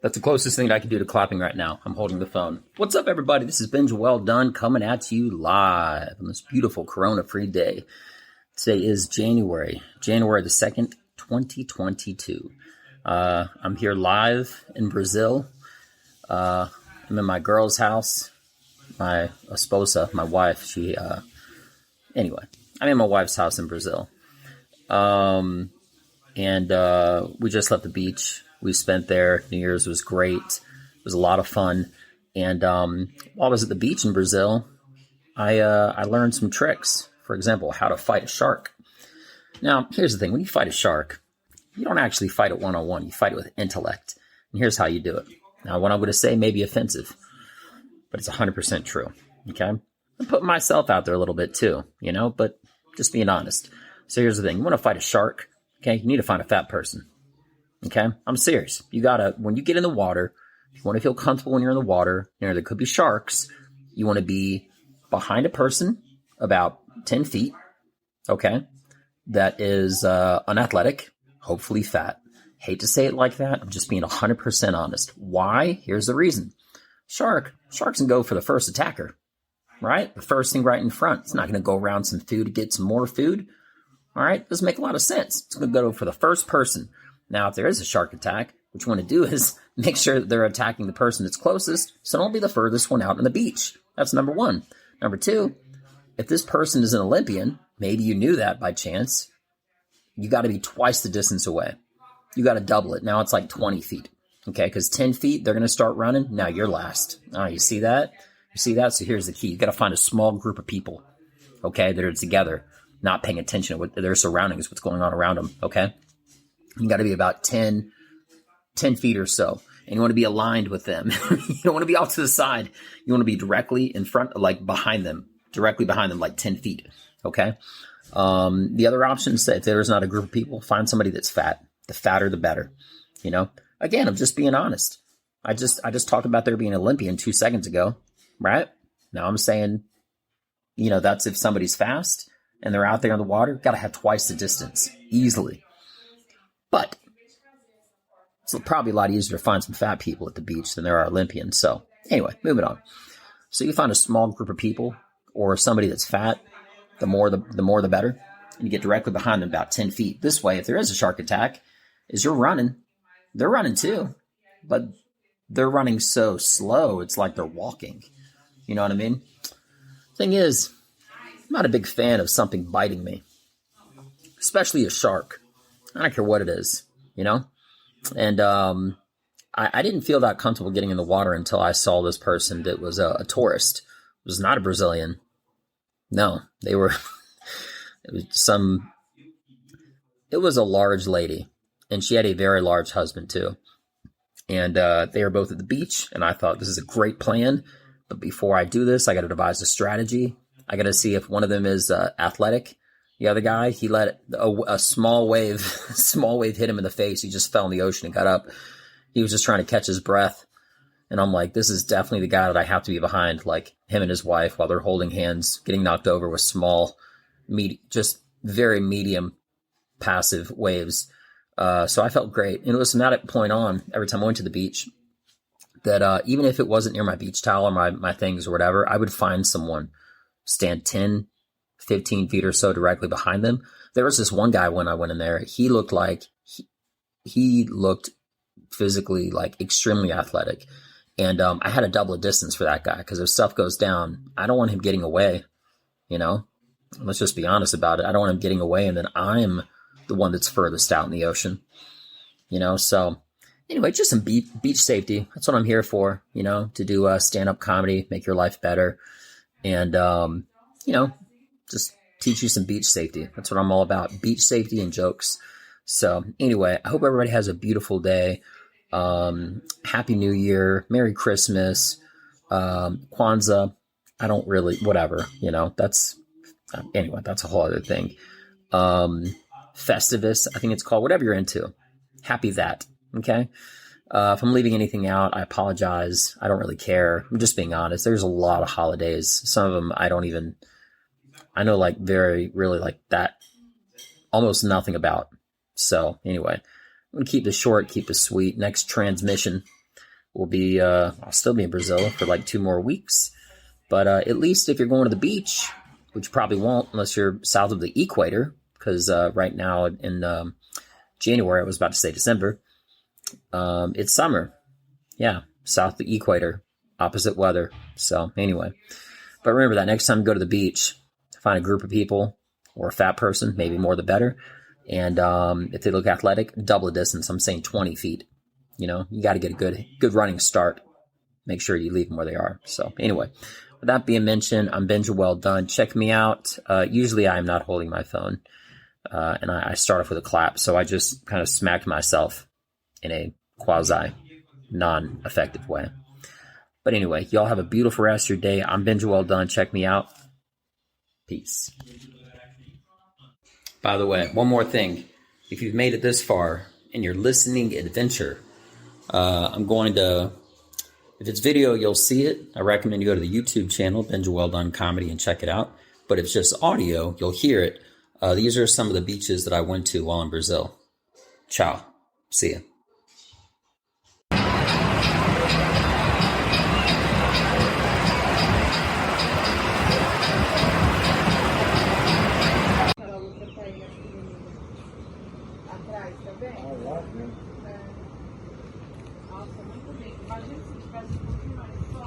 That's the closest thing that I can do to clapping right now. I'm holding the phone. What's up, everybody? This is Benja Welldone coming at you live on this beautiful Corona-free day. Today is January the 2nd, 2022. I'm here live in Brazil. I'm in my girl's house. My esposa, my wife, anyway, I'm in my wife's house in Brazil. And we just left the beach. We spent there. New Year's was great. It was a lot of fun. And while I was at the beach in Brazil, I learned some tricks. For example, how to fight a shark. Now, here's the thing. When you fight a shark, you don't actually fight it one-on-one. You fight it with intellect. And here's how you do it. Now, what I'm going to say may be offensive, but it's 100% true. Okay? I'm putting myself out there a little bit too, but just being honest. So here's the thing. You want to fight a shark, okay? You need to find a fat person. Okay? I'm serious. When you get in the water, if you want to feel comfortable when you're in the water, there could be sharks. You want to be behind a person about 10 feet, okay? That is unathletic, hopefully fat. Hate to say it like that. I'm just being 100% honest. Why? Here's the reason. Sharks can go for the first attacker, right? The first thing right in front. It's not going to go around some food to get some more food. All right? Doesn't make a lot of sense. It's going to go for the first person. Now, if there is a shark attack, what you want to do is make sure that they're attacking the person that's closest, so don't be the furthest one out on the beach. That's number one. Number two, if this person is an Olympian, maybe you knew that by chance, you got to be twice the distance away. You got to double it. Now it's like 20 feet, okay? Because 10 feet, they're going to start running. Now you're last. All right, you see that? You see that? So here's the key. You got to find a small group of people, okay, that are together, not paying attention to what their surroundings, what's going on around them, okay? You got to be about 10 feet or so. And you want to be aligned with them. You don't want to be off to the side. You want to be directly in front, like behind them, like 10 feet. Okay. The other option is that if there's not a group of people, find somebody that's fat. The fatter, the better. Again, I'm just being honest. I just talked about there being an Olympian 2 seconds ago, right? Now I'm saying, that's if somebody's fast and they're out there in the water, got to have twice the distance easily. But it's probably a lot easier to find some fat people at the beach than there are Olympians. So anyway, moving on. So you find a small group of people or somebody that's fat, the more the better. And you get directly behind them about 10 feet. This way, if there is a shark attack, as you're running, they're running too. But they're running so slow, it's like they're walking. You know what I mean? Thing is, I'm not a big fan of something biting me, especially a shark. I don't care what it is, And I didn't feel that comfortable getting in the water until I saw this person that was a tourist. It was not a Brazilian. No, they were, it was a large lady, and she had a very large husband too. And they were both at the beach, and I thought, this is a great plan. But before I do this, I got to devise a strategy. I got to see if one of them is athletic. The other guy, he let a small wave hit him in the face. He just fell in the ocean and got up. He was just trying to catch his breath. And I'm like, this is definitely the guy that I have to be behind, like him and his wife, while they're holding hands, getting knocked over with small, just very medium passive waves. So I felt great. And it was from that point on, every time I went to the beach, that even if it wasn't near my beach towel or my things or whatever, I would find someone, stand 10, 15 feet or so directly behind them. There was this one guy when I went in there. He looked like he looked physically like extremely athletic. And I had to double the distance for that guy because if stuff goes down, I don't want him getting away, Let's just be honest about it. I don't want him getting away and then I'm the one that's furthest out in the ocean, So anyway, just some beach safety. That's what I'm here for, to do stand-up comedy, make your life better. And, just teach you some beach safety. That's what I'm all about. Beach safety and jokes. So anyway, I hope everybody has a beautiful day. Happy New Year. Merry Christmas. Kwanzaa. I don't really, whatever, that's a whole other thing. Festivus, I think it's called, whatever you're into. Happy that. Okay. If I'm leaving anything out, I apologize. I don't really care. I'm just being honest. There's a lot of holidays. Some of them I know like really like that, almost nothing about. So anyway, I'm going to keep this short, keep this sweet. Next transmission, I'll still be in Brazil for like 2 more weeks. But at least if you're going to the beach, which you probably won't unless you're south of the equator, because right now in January, I was about to say December, it's summer. Yeah, south of the equator, opposite weather. So anyway, but remember that next time you go to the beach, find a group of people or a fat person, maybe more the better. And if they look athletic, double the distance. I'm saying 20 feet. You know, you got to get a good running start. Make sure you leave them where they are. So anyway, with that being mentioned, I'm Benja Welldone. Check me out. Usually I am not holding my phone. And I start off with a clap. So I just kind of smacked myself in a quasi non-effective way. But anyway, y'all have a beautiful rest of your day. I'm Benja Welldone. Check me out. Peace. By the way, one more thing. If you've made it this far in your listening adventure, if it's video, you'll see it. I recommend you go to the YouTube channel, Benja Welldone Comedy, and check it out. But if it's just audio, you'll hear it. These are some of the beaches that I went to while in Brazil. Ciao. See ya. Nossa, muito bem. Imagina se tivesse um pouquinho mais só.